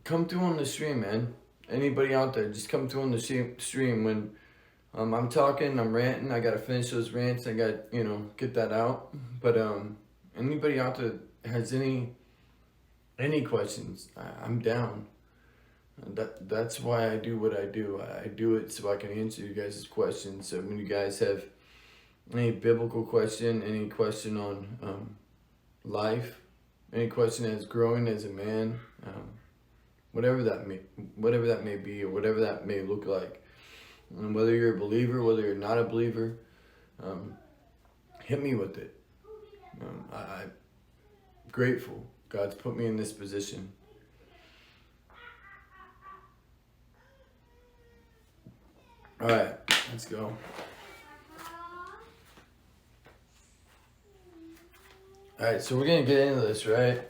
come through on the stream, man. Anybody out there, just come through on the stream when I'm talking, I'm ranting. I gotta finish those rants. I got get that out. But anybody out there has any questions, I'm down. That's why I do what I do. I do it so I can answer you guys' questions. So when you guys have any biblical question, any question on life, any question as growing as a man, whatever that may be, or whatever that may look like, and whether you're a believer, whether you're not a believer, hit me with it. I'm grateful God's put me in this position. All right, let's go. All right, so we're gonna get into this, right?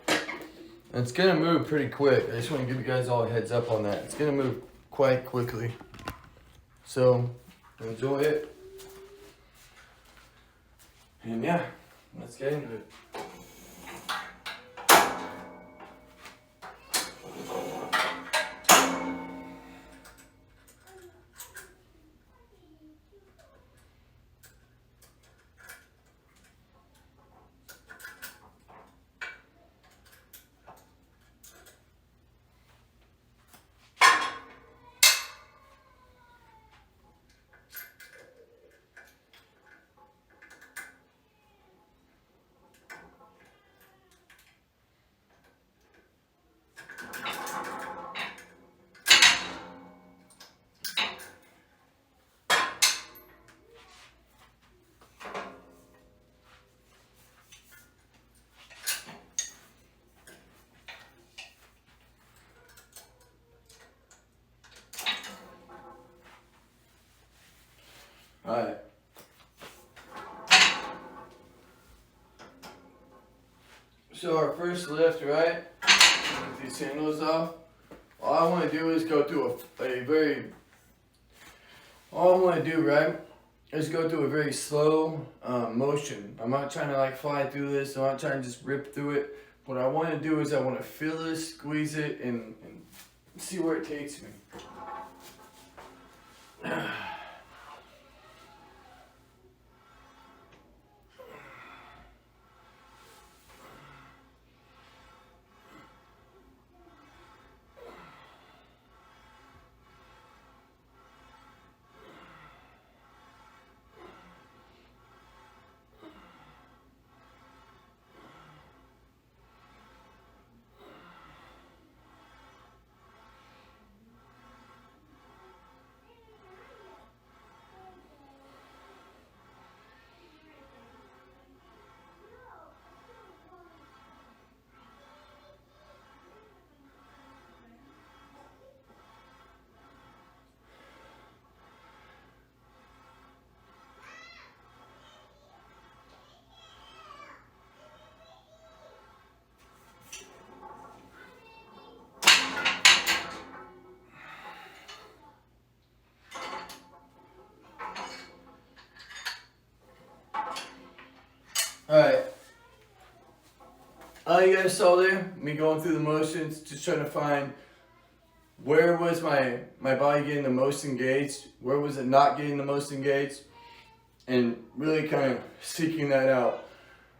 And it's gonna move pretty quick. I just want to give you guys all a heads up on that. It's gonna move quite quickly. So enjoy it. And yeah, let's get into it. All right. So our first lift, right? With these sandals off. All I want to do is go through all I want to do, right, is go through a very slow motion. I'm not trying to like fly through this. I'm not trying to just rip through it. What I want to do is I want to feel this, squeeze it, and see where it takes me. Alright. All you guys saw there, me going through the motions, just trying to find where was my body getting the most engaged, where was it not getting the most engaged, and really kind of seeking that out.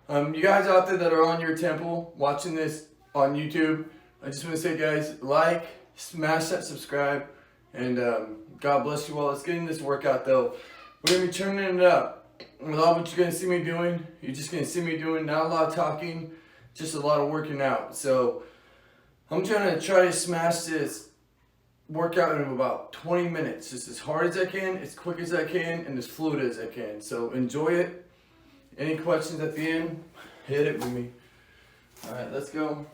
You guys out there that are on your temple, watching this on YouTube, I just want to say, guys, like, smash that subscribe, and God bless you all. Let's get in this workout, though. We're going to be turning it up. With all what you're going to see me doing, you're just going to see me doing not a lot of talking, just a lot of working out. So I'm trying to smash this workout in about 20 minutes, just as hard as I can, as quick as I can, and as fluid as I can. So enjoy it. Any questions at the end, hit it with me. All right, let's go.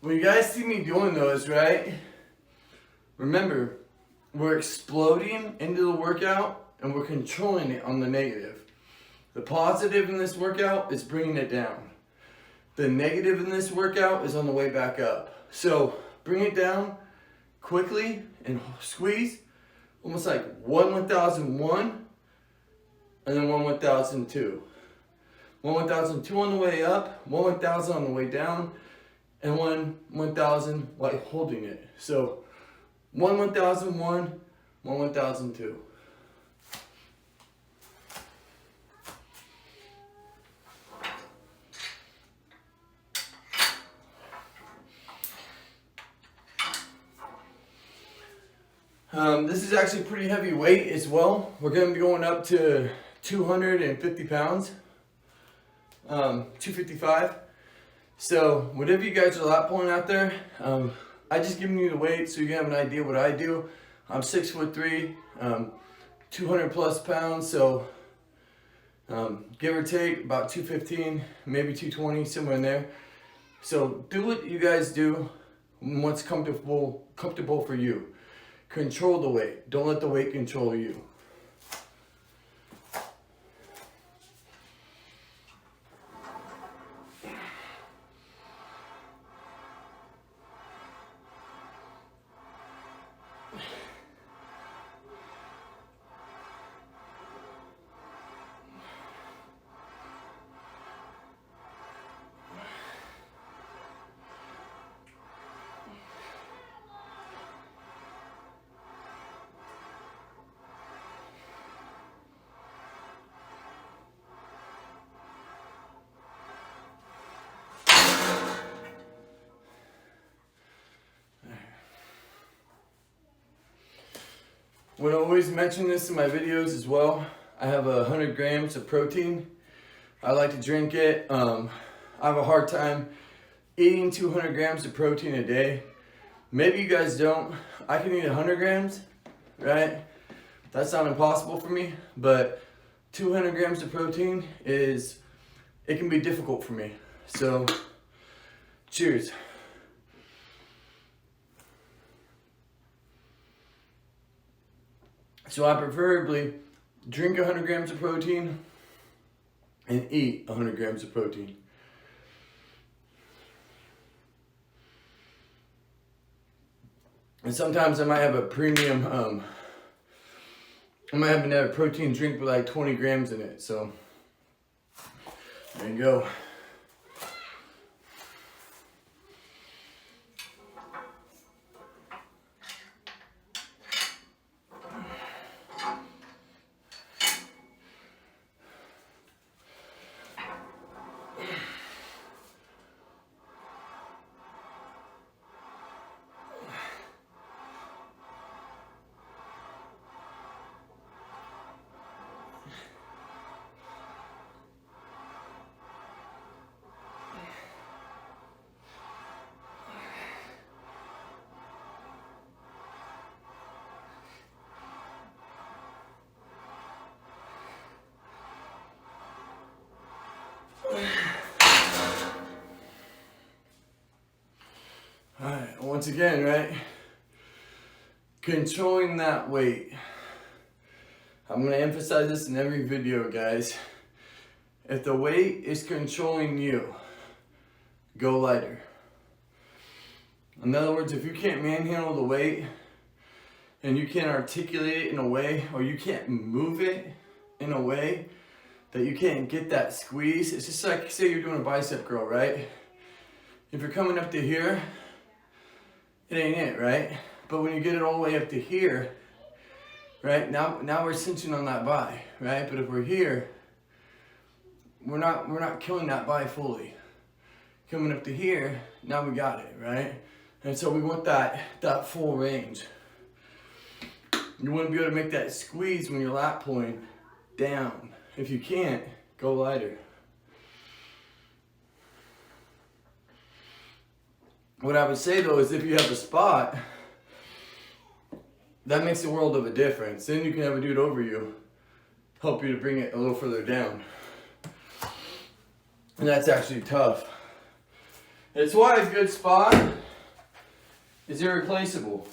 when you guys see me doing those, right, remember, we're exploding into the workout and we're controlling it on the negative. The positive in this workout is bringing it down. The negative in this workout is on the way back up. So bring it down quickly and squeeze, almost like 1,001 and then 1,002. 1,002 on the way up, 1,000 on the way down, and 1,000 while holding it. So 1,001, 1,002. This is actually pretty heavy weight as well. We're going to be going up to 250 pounds, 255. So whatever you guys are lat pulling out there, I just giving you the weight so you can have an idea what I do. I'm 6'3", 200 plus pounds, so give or take about 215, maybe 220, somewhere in there. So do what you guys do, what's comfortable for you. Control the weight. Don't let the weight control you. When I always mention this in my videos as well, I have 100 grams of protein. I like to drink it. I have a hard time eating 200 grams of protein a day. Maybe you guys don't. I can eat 100 grams, right? That's not impossible for me, but 200 grams of protein it can be difficult for me. So, cheers. So I preferably drink 100 grams of protein and eat 100 grams of protein. And sometimes I might have a premium, I might have another protein drink with like 20 grams in it. So there you go. Alright, once again, right? Controlling that weight. I'm going to emphasize this in every video, guys. If the weight is controlling you, go lighter. In other words, if you can't manhandle the weight and you can't articulate it in a way, or you can't move it in a way that you can't get that squeeze, it's just like, say you're doing a bicep curl, right? If you're coming up to here, it ain't it, right? But when you get it all the way up to here, right, now we're cinching on that bi, right? But if we're here, we're not killing that bi fully. Coming up to here, now we got it, right? And so we want that full range. You want to be able to make that squeeze when you're lat pulling down. If you can't, go lighter. What I would say though is if you have a spot, that makes a world of a difference. Then you can have a dude over you, help you to bring it a little further down. And that's actually tough. It's why a good spot is irreplaceable.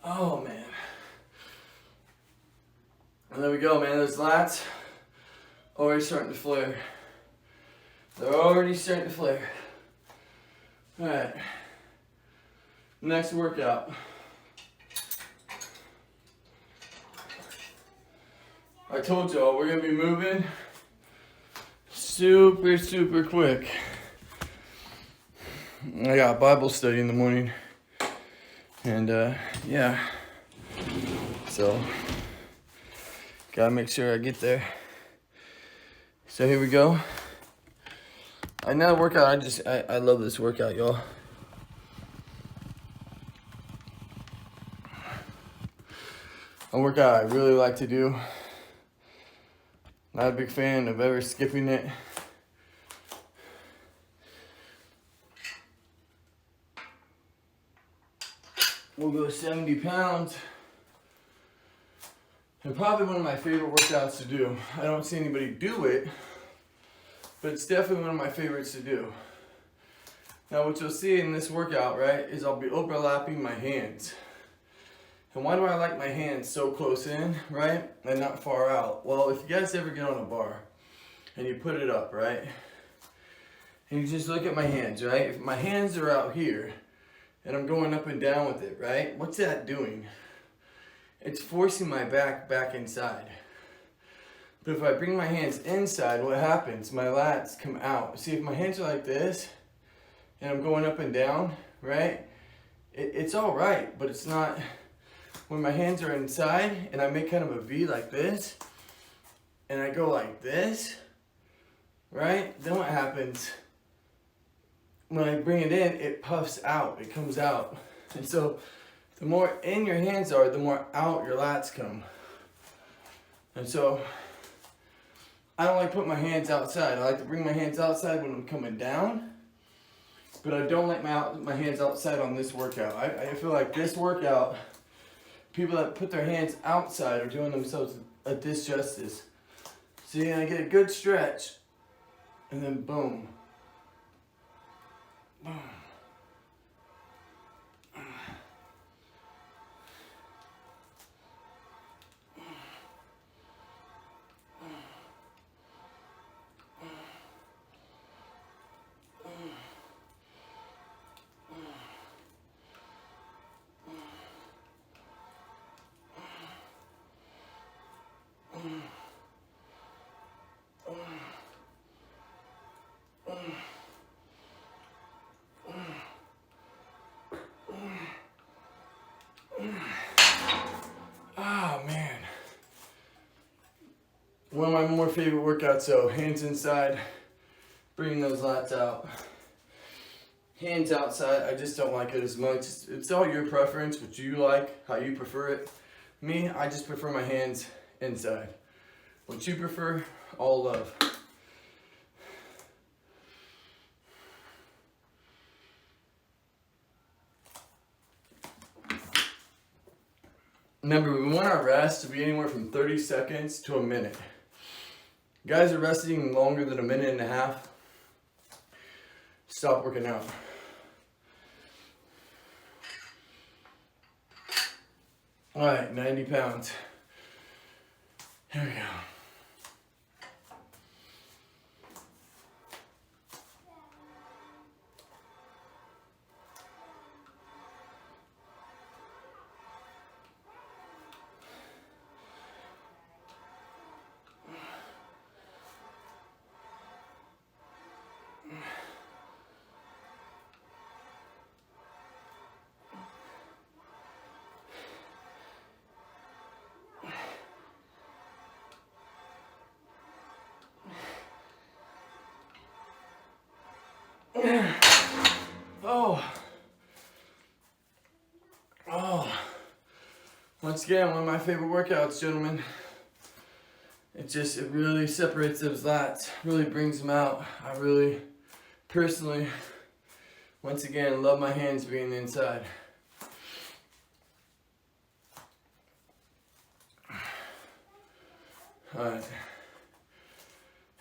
Oh man. And there we go, man. Those lats already starting to flare. They're already starting to flare. Alright. Next workout. I told y'all we're gonna be moving super quick. I got Bible study in the morning. And yeah. So gotta make sure I get there. So here we go. Another workout, I love this workout, y'all. A workout I really like to do. Not a big fan of ever skipping it. We'll go 70 pounds. And probably one of my favorite workouts to do. I don't see anybody do it, but it's definitely one of my favorites to do. Now what you'll see in this workout, right, is I'll be overlapping my hands. And why do I like my hands so close in, right, and not far out? Well, if you guys ever get on a bar and you put it up, right, and you just look at my hands, right, if my hands are out here and I'm going up and down with it, right, what's that doing? It's forcing my back inside. But if I bring my hands inside, what happens? My lats come out. See, if my hands are like this, and I'm going up and down, right? It's all right, but it's not. When my hands are inside, and I make kind of a V like this, and I go like this, right? Then what happens? When I bring it in, it puffs out. It comes out. And so, the more in your hands are, the more out your lats come. And so, I don't like putting my hands outside. I like to bring my hands outside when I'm coming down, but I don't like my hands outside on this workout. I feel like this workout, people that put their hands outside are doing themselves a disjustice. See, I get a good stretch, and then boom. Boom. Oh man. One of my more favorite workouts, so hands inside, bring those lats out. Hands outside, I just don't like it as much. It's all your preference, what you like, how you prefer it. Me, I just prefer my hands inside. What you prefer, all love. Remember, we want our rest to be anywhere from 30 seconds to a minute. Guys are resting longer than a minute and a half, stop working out. All right, 90 pounds. Here we go. once again, one of my favorite workouts, gentlemen. It really separates those lats, really brings them out. I really, personally, once again, love my hands being inside. Alright.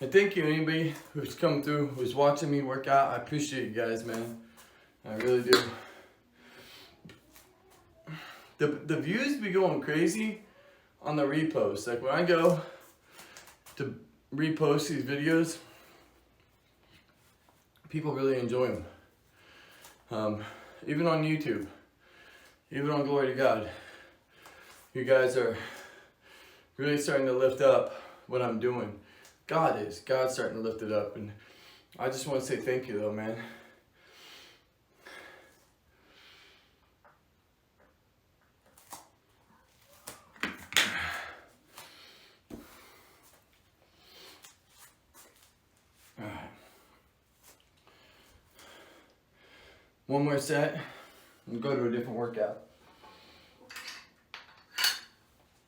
And thank you anybody who's come through, who's watching me work out. I appreciate you guys, man. I really do. The views be going crazy on the reposts. Like when I go to repost these videos, people really enjoy them. Even on YouTube, even on Glory to God, you guys are really starting to lift up what I'm doing. God's starting to lift it up, and I just want to say thank you though, man. One more set and go to a different workout.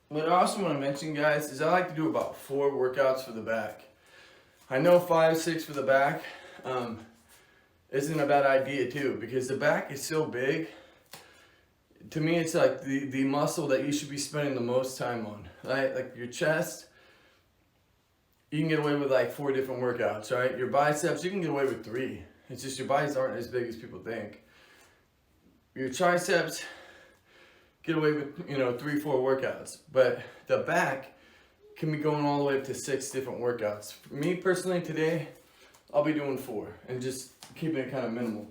What I also want to mention, guys, is I like to do about 4 workouts for the back. I know 5, 6 for the back isn't a bad idea too, because the back is so big. To me, it's like the muscle that you should be spending the most time on, right? Like your chest, you can get away with like 4 different workouts, right? Your biceps, you can get away with 3. It's just your bodies aren't as big as people think. Your triceps, get away with, 3, 4 workouts. But the back can be going all the way up to 6 different workouts. For me personally today, I'll be doing 4 and just keeping it kind of minimal.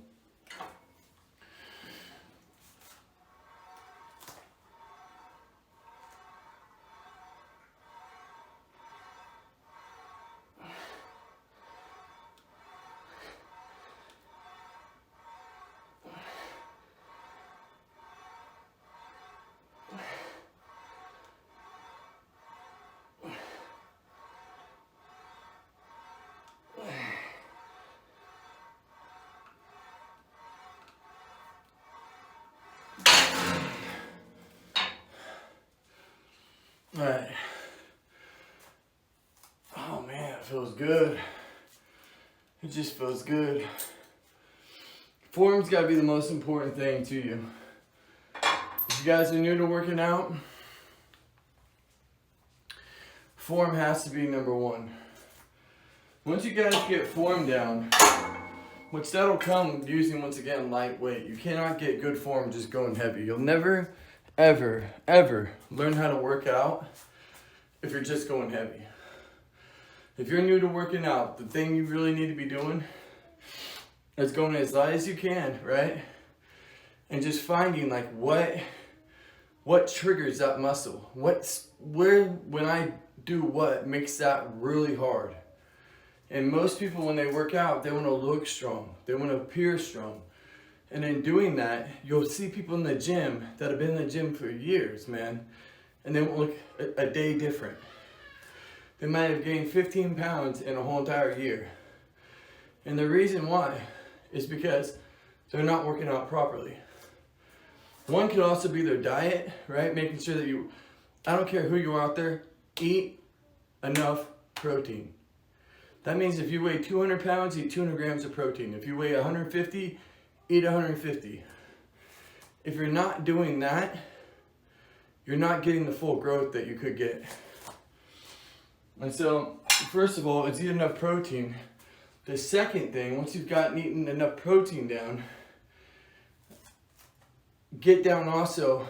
Alright. Oh man, it feels good. It just feels good. Form's gotta be the most important thing to you. If you guys are new to working out, form has to be number 1. Once you guys get form down, which that'll come using, once again, lightweight. You cannot get good form just going heavy. You'll never, ever, ever learn how to work out if you're just going heavy. If you're new to working out, the thing you really need to be doing is going as light as you can, right? And just finding like what triggers that muscle. When I do what makes that really hard. And most people, when they work out, they want to look strong. They want to appear strong. And in doing that, you'll see people in the gym that have been in the gym for years, man, and they won't look a day different. They might have gained 15 pounds in a whole entire year. And the reason why is because they're not working out properly. One could also be their diet, right? Making sure that I don't care who you are out there, eat enough protein. That means if you weigh 200 pounds, eat 200 grams of protein. If you weigh 150, eat 150. If you're not doing that, you're not getting the full growth that you could get. And so, first of all, it's eat enough protein. The second thing, once you've gotten eaten enough protein down, get down also,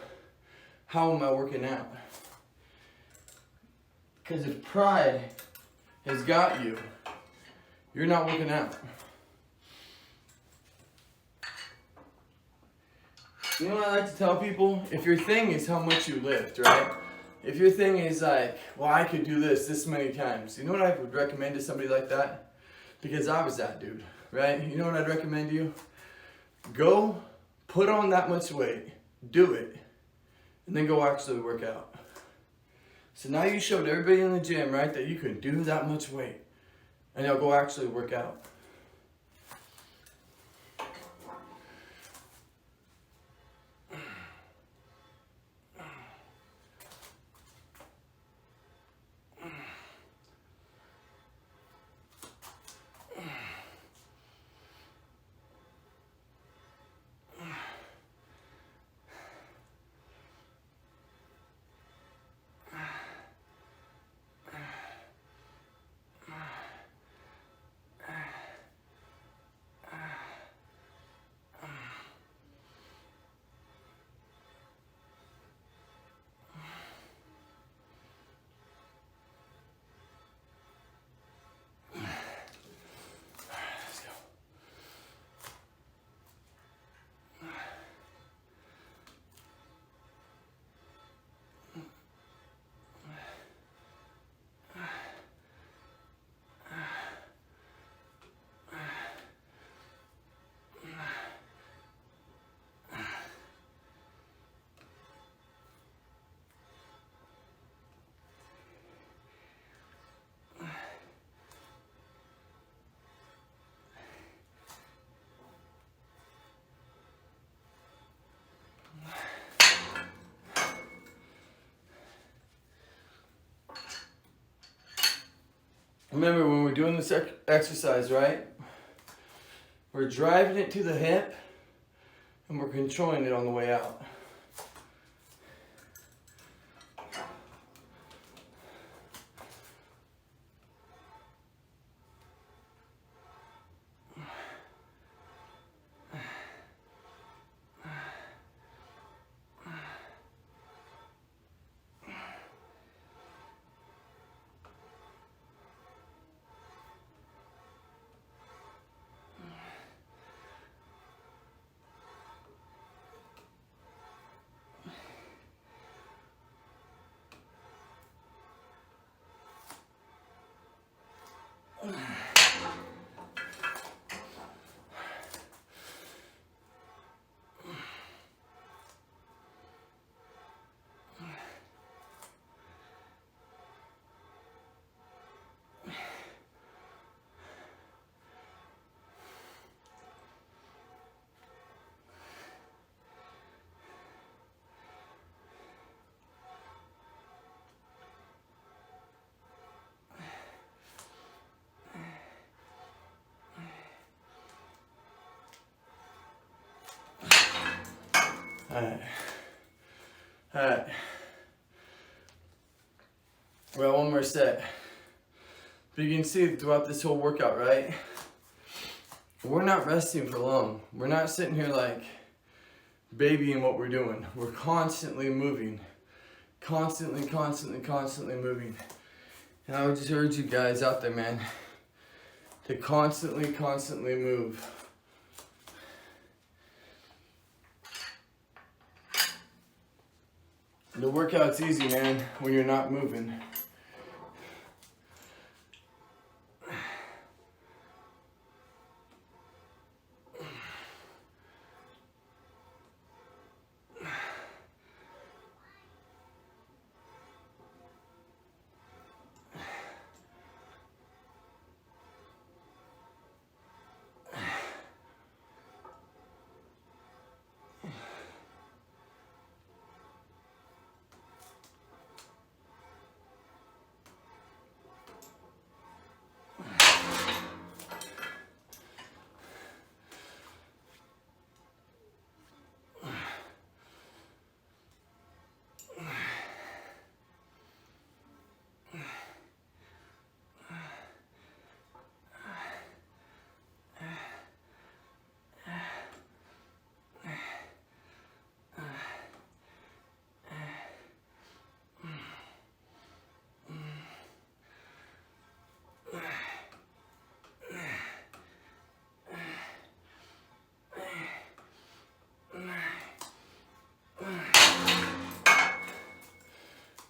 how am I working out? Because if pride has got you, you're not working out. You know what I like to tell people? If your thing is how much you lift, right? If your thing is like, well, I could do this many times. You know what I would recommend to somebody like that? Because I was that dude, right? You know what I'd recommend to you? Go put on that much weight, do it, and then go actually work out. So now you showed everybody in the gym, right, that you can do that much weight. And now go actually work out. remember when we're doing this exercise, right? We're driving it to the hip and we're controlling it on the way out. Alright. Alright. Well, one more set. But you can see throughout this whole workout, right? We're not resting for long. We're not sitting here like babying what we're doing. We're constantly moving. Constantly moving. And I would just urge you guys out there, man, to constantly move. The workout's easy, man, when you're not moving.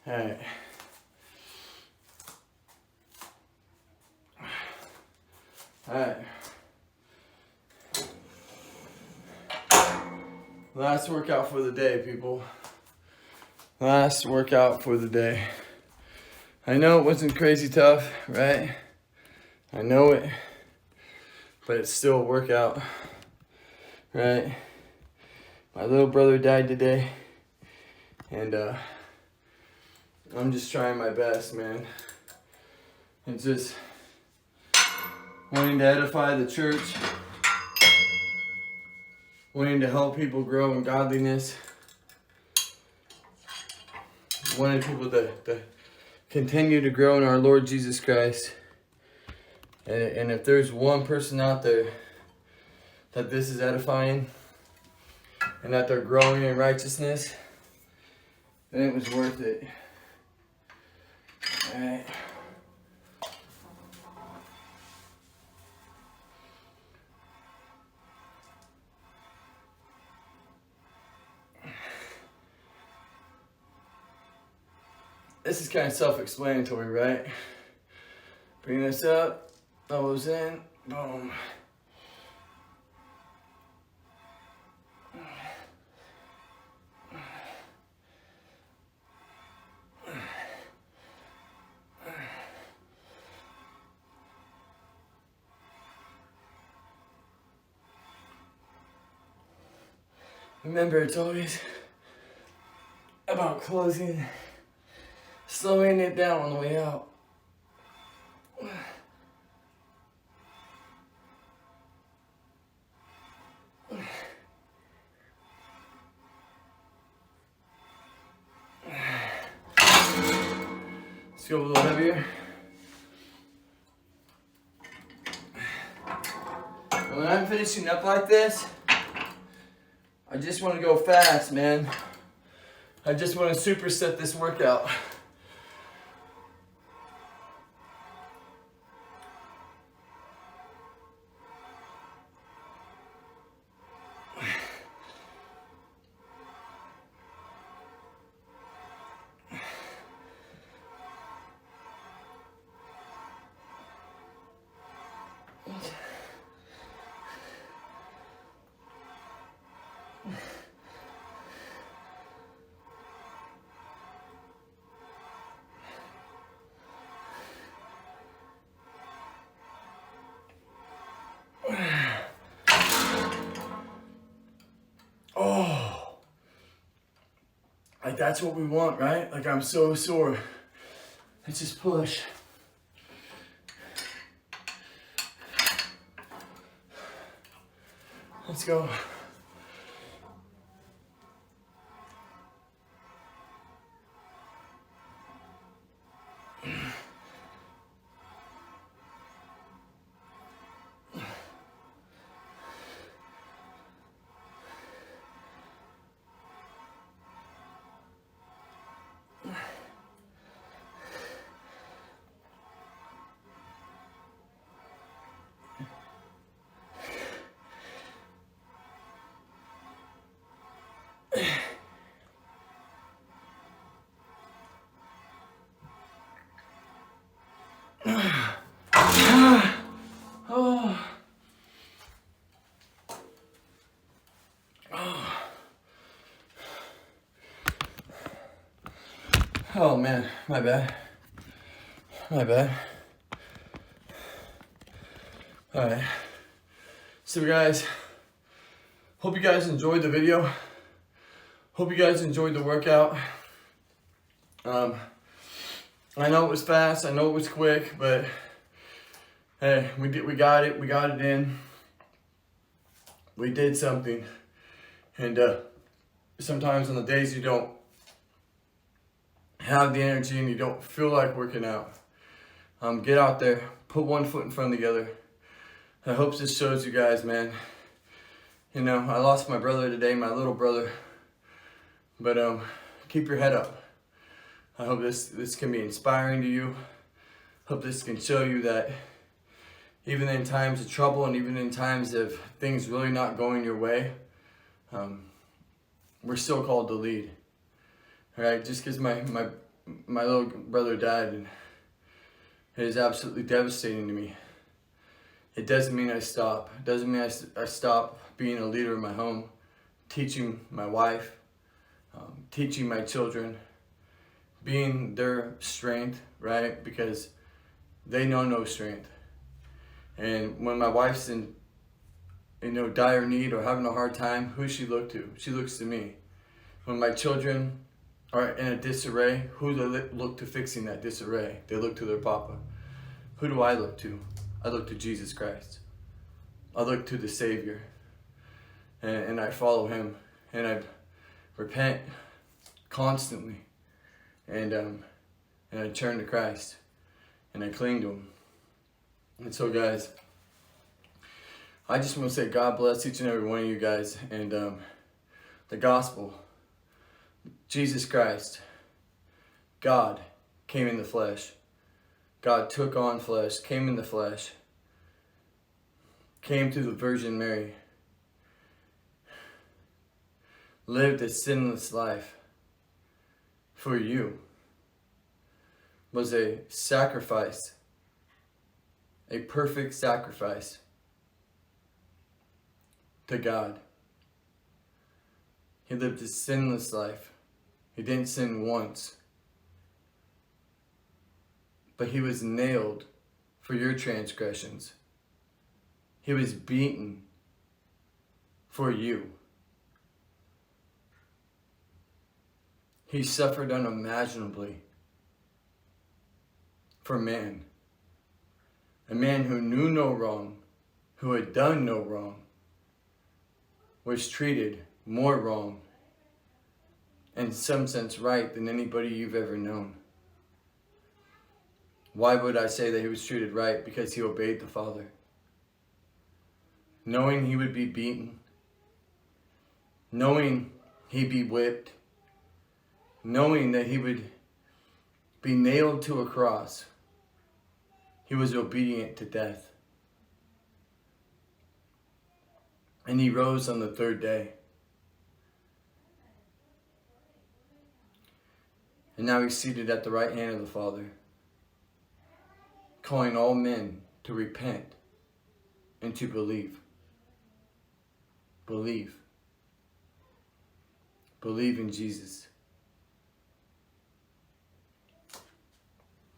Alright. Alright. Last workout for the day, people. Last workout for the day. I know it wasn't crazy tough, right? I know it. But it's still a workout, right? My little brother died today. And I'm just trying my best, man. And just wanting to edify the church, wanting to help people grow in godliness, wanting people to continue to grow in our Lord Jesus Christ. And if there's one person out there that this is edifying and that they're growing in righteousness, then it was worth it. Alright. This is kind of self-explanatory, right? Bring this up, elbows in, boom. Remember, it's always about closing, slowing it down on the way out. Let's go a little heavier. When I'm finishing up like this, I just want to go fast, man. I just want to superset this workout. Oh, like that's what we want, right? Like I'm so sore. Let's just push. Let's go. Oh. Oh man, my bad. My bad. Alright. So guys, hope you guys enjoyed the video. Hope you guys enjoyed the workout. I know it was fast, I know it was quick, but hey, we got it in. We did something. And sometimes on the days you don't have the energy and you don't feel like working out, get out there, put one foot in front of the other. I hope this shows you guys, man. You know, I lost my brother today, my little brother, but keep your head up. I hope this can be inspiring to you. Hope this can show you that even in times of trouble and even in times of things really not going your way, we're still called to lead. All right, just because my little brother died, and it is absolutely devastating to me. It doesn't mean I stop. It doesn't mean I stop being a leader in my home, teaching my wife, teaching my children, being their strength, right? Because they know no strength. And when my wife's in, dire need or having a hard time, who does she look to? She looks to me. When my children are in a disarray, who do they look to fixing that disarray? They look to their papa. Who do I look to? I look to Jesus Christ. I look to the Savior. And I follow him. And I repent constantly. And I turn to Christ. And I cling to him. And so guys, I just want to say God bless each and every one of you guys. And the gospel, Jesus Christ, God came in the flesh. God took on flesh, came in the flesh, came through the Virgin Mary, lived a sinless life for you, was a sacrifice, a perfect sacrifice to God. He lived a sinless life. He didn't sin once. But he was nailed for your transgressions. He was beaten for you. He suffered unimaginably for man. A man who knew no wrong, who had done no wrong, was treated more wrong, in some sense right, than anybody you've ever known. Why would I say that he was treated right? Because he obeyed the Father. Knowing he would be beaten, knowing he'd be whipped, knowing that he would be nailed to a cross, he was obedient to death. And he rose on the third day. And now he's seated at the right hand of the Father, calling all men to repent and to believe. Believe. Believe in Jesus.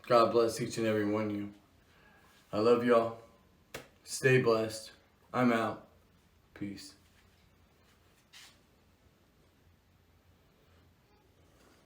God bless each and every one of you. I love y'all. Stay blessed. I'm out. Peace.